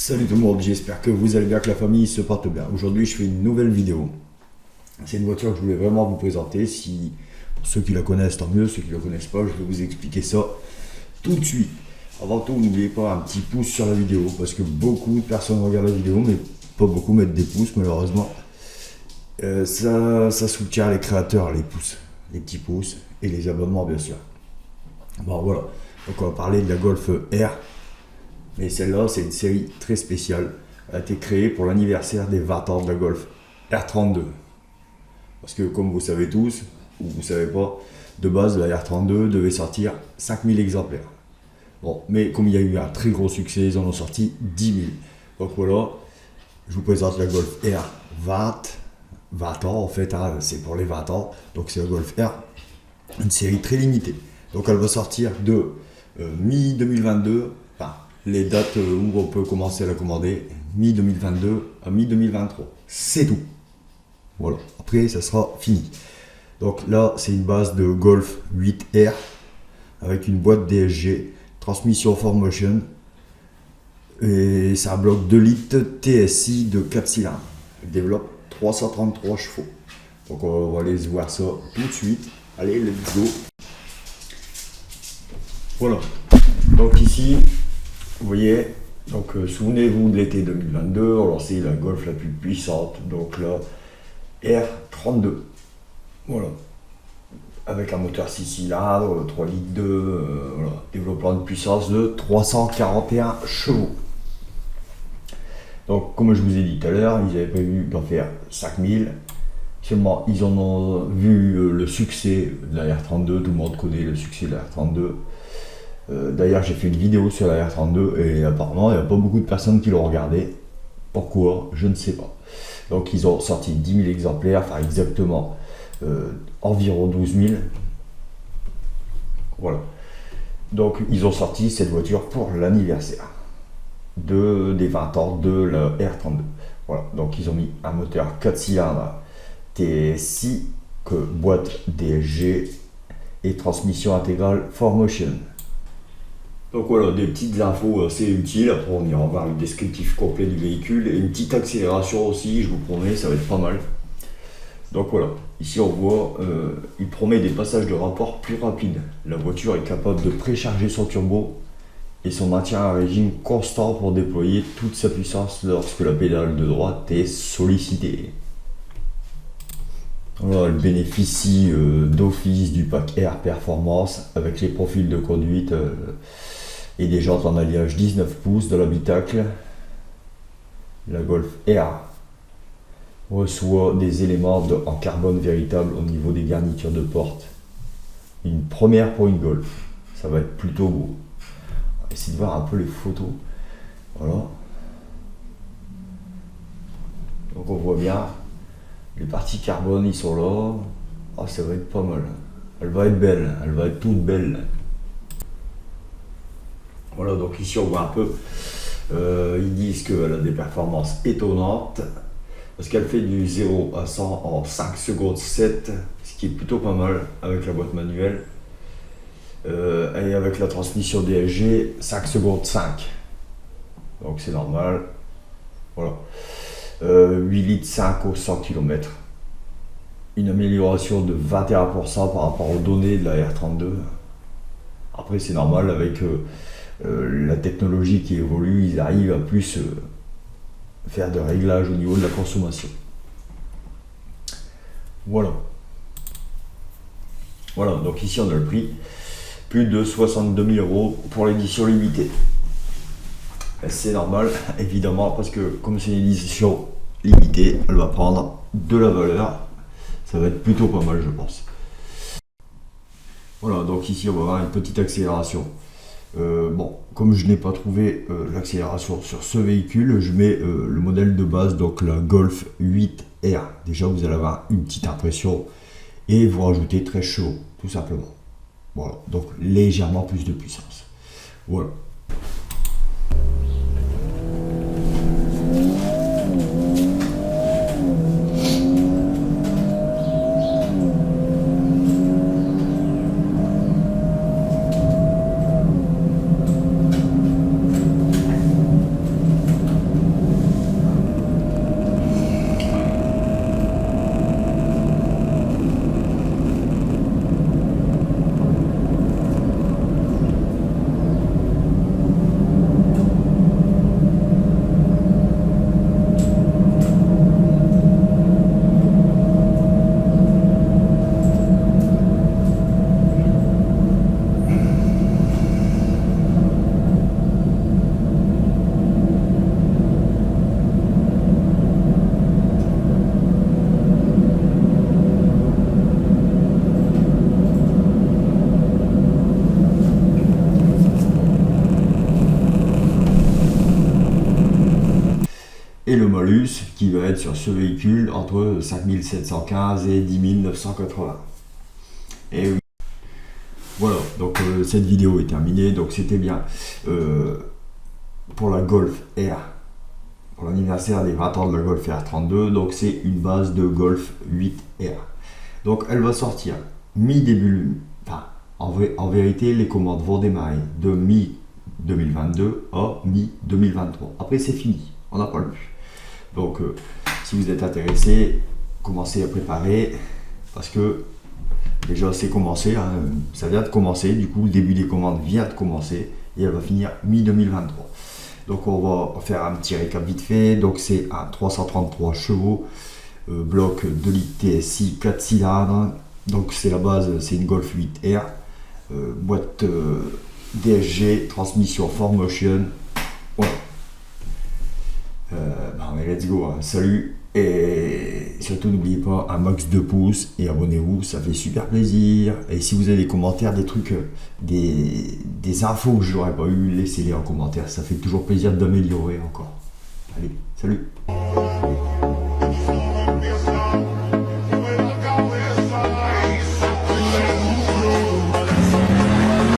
Salut tout le monde, j'espère que vous allez bien, que la famille se porte bien. Aujourd'hui je fais une nouvelle vidéo. C'est une voiture que je voulais vraiment vous présenter. Si pour ceux qui la connaissent, tant mieux. Ceux qui ne la connaissent pas, je vais vous expliquer ça tout de suite. Avant tout, n'oubliez pas un petit pouce sur la vidéo, parce que beaucoup de personnes regardent la vidéo, mais pas beaucoup mettent des pouces malheureusement. Ça soutient les créateurs, les pouces, les petits pouces et les abonnements bien sûr. Bon voilà, donc on va parler de la Golf R. Mais celle-là, c'est une série très spéciale. Elle a été créée pour l'anniversaire des 20 ans de la Golf R32. Parce que comme vous savez tous, ou vous ne savez pas, de base, la R32 devait sortir 5000 exemplaires. Bon, mais comme il y a eu un très gros succès, ils en ont sorti 10 000. Donc voilà, je vous présente la Golf R 20 ans en fait, hein, c'est pour les 20 ans. Donc c'est la Golf R, une série très limitée. Donc elle va sortir de mi-2022, enfin, les dates où on peut commencer à la commander, mi-2022 à mi-2023. C'est tout. Voilà. Après, ça sera fini. Donc là, c'est une base de Golf 8R avec une boîte DSG, transmission 4Motion. Et c'est un bloc 2 litres TSI de 4 cylindres. Il développe 333 chevaux. Donc on va aller voir ça tout de suite. Allez, let's go. Voilà. Donc ici, vous voyez, donc souvenez-vous de l'été 2022, on a lancé la Golf la plus puissante, donc la R32. Voilà. Avec un moteur 6 cylindres, 3 litres 2, voilà. Développement de puissance de 341 chevaux. Donc comme je vous ai dit tout à l'heure, ils avaient prévu d'en faire 5000. Seulement, ils en ont vu le succès de la R32, tout le monde connaît le succès de la R32. D'ailleurs, j'ai fait une vidéo sur la R32 et apparemment, il n'y a pas beaucoup de personnes qui l'ont regardé. Pourquoi? Je ne sais pas. Donc, ils ont sorti 10 000 exemplaires, enfin exactement environ 12 000. Voilà. Donc, ils ont sorti cette voiture pour l'anniversaire des 20 ans de la R32. Voilà. Donc, ils ont mis un moteur 4 cylindres TSI, boîte DSG et transmission intégrale 4Motion. Donc voilà, des petites infos assez utiles. Après on ira voir le descriptif complet du véhicule et une petite accélération aussi, je vous promets, ça va être pas mal. Donc voilà, ici on voit, il promet des passages de rapport plus rapides. La voiture est capable de précharger son turbo et son maintien à régime constant pour déployer toute sa puissance lorsque la pédale de droite est sollicitée. Voilà, elle bénéficie d'office du pack Air Performance avec les profils de conduite et des jantes en alliage 19 pouces de l'habitacle. La Golf R reçoit des éléments en carbone véritable au niveau des garnitures de porte. Une première pour une Golf, ça va être plutôt beau. On va essayer de voir un peu les photos. Voilà. Donc on voit bien. Les parties carbone, ils sont là. Ah, ça va être pas mal. Elle va être belle, elle va être toute belle. Voilà, donc ici on voit un peu. Ils disent qu'elle a des performances étonnantes. Parce qu'elle fait du 0 à 100 en 5 secondes 7, ce qui est plutôt pas mal avec la boîte manuelle. Et avec la transmission DSG, 5 secondes 5. Donc c'est normal. Voilà. 8 litres 5 au 100 km. Une amélioration de 21% par rapport aux données de la R32. Après c'est normal avec la technologie qui évolue, ils arrivent à plus faire de réglages au niveau de la consommation. Voilà. Voilà, donc ici on a le prix. Plus de 62 000 € pour l'édition limitée. C'est normal, évidemment, parce que comme c'est une édition limitée, elle va prendre de la valeur. Ça va être plutôt pas mal, je pense. Voilà, donc ici on va avoir une petite accélération. Bon, comme je n'ai pas trouvé l'accélération sur ce véhicule, je mets le modèle de base, donc la Golf 8R. Déjà, vous allez avoir une petite impression et vous rajoutez 13 chevaux, tout simplement. Voilà, donc légèrement plus de puissance. Voilà. malus qui va être sur ce véhicule entre 5715 et 10 980. Et oui. Voilà, donc cette vidéo est terminée, donc c'était bien pour la Golf R, pour l'anniversaire des 20 ans de la Golf R32, donc c'est une base de Golf 8R. Donc elle va sortir mi-début, enfin en vérité les commandes vont démarrer de mi-2022 à mi-2023. Après c'est fini, on n'a pas le plus. Donc si vous êtes intéressé, commencez à préparer, parce que déjà c'est commencé, hein, ça vient de commencer, du coup le début des commandes vient de commencer et elle va finir mi-2023. Donc on va faire un petit récap vite fait. Donc c'est un 333 chevaux, bloc 2 litres TSI 4 cylindres. Donc c'est la base, c'est une Golf 8R, boîte DSG, transmission 4Motion. Voilà. Mais let's go, hein. Salut. Et surtout n'oubliez pas un max de pouces et abonnez-vous, ça fait super plaisir. Et si vous avez des commentaires, des trucs, des infos que je n'aurais pas eu, laissez-les en commentaire, ça fait toujours plaisir d'améliorer encore. Allez, salut.